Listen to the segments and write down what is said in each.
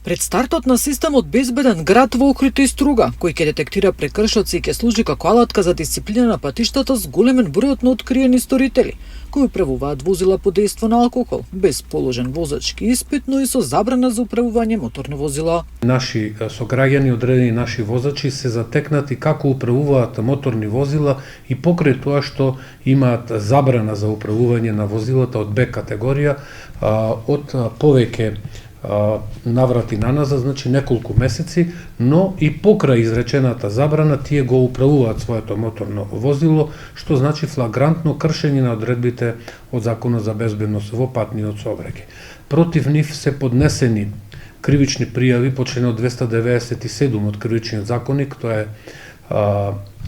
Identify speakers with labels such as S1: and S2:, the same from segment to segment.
S1: Пред стартот на системот Безбеден град во Охрид и Струга, кој ќе детектира прекршоци и ќе служи како алатка за дисциплина на патиштата с големен број на откриени сторители, кои управуваат возила под дејство на алкохол, без положен возачки испит, но и со забрана за управување моторно возило.
S2: Наши сограѓани, одредени наши возачи се затекнати како управуваат моторни возила и покрај тоа што имаат забрана за управување на возилата од Б категорија од повеќе наврати на назад, значи неколку месеци, но и покрај изречената забрана тие го управуваат своето моторно возило, што значи флагрантно кршење на одредбите од Законот за безбедност во патниот сообраќај. Против нив се поднесени кривични пријави по членот 297 од Кривичниот законник, тоа е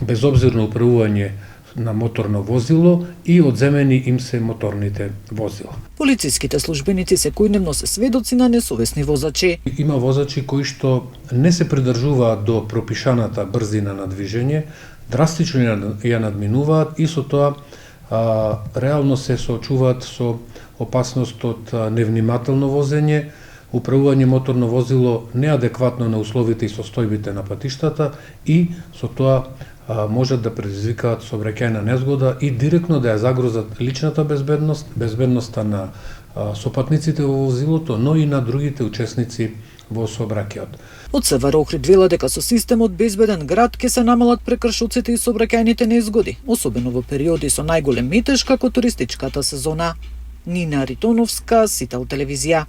S2: безобзирно управување на моторно возило и одземени им се моторните возила.
S1: Полициските службеници секојдневно се сведоци на несовесни возачи.
S2: Има возачи кои што не се придржуваат до пропишаната брзина на движење, драстично ја надминуваат и со тоа реално се соочуваат со опасност од невнимателно возење, управување моторно возило неадекватно на условите и состојбите на патиштата и со тоа можат да предизвикаат сообраќајна незгода и директно да ја загрозат личната безбедност, безбедноста на сопатниците во возилото, но и на другите учесници во сообраќајот.
S1: Од СВР Охрид вела дека со системот Безбеден град ќе се намалат прекршоците и сообраќајните незгоди, особено во периоди со најголем метеж како туристичката сезона. Нина Ритоновска, Сител телевизија.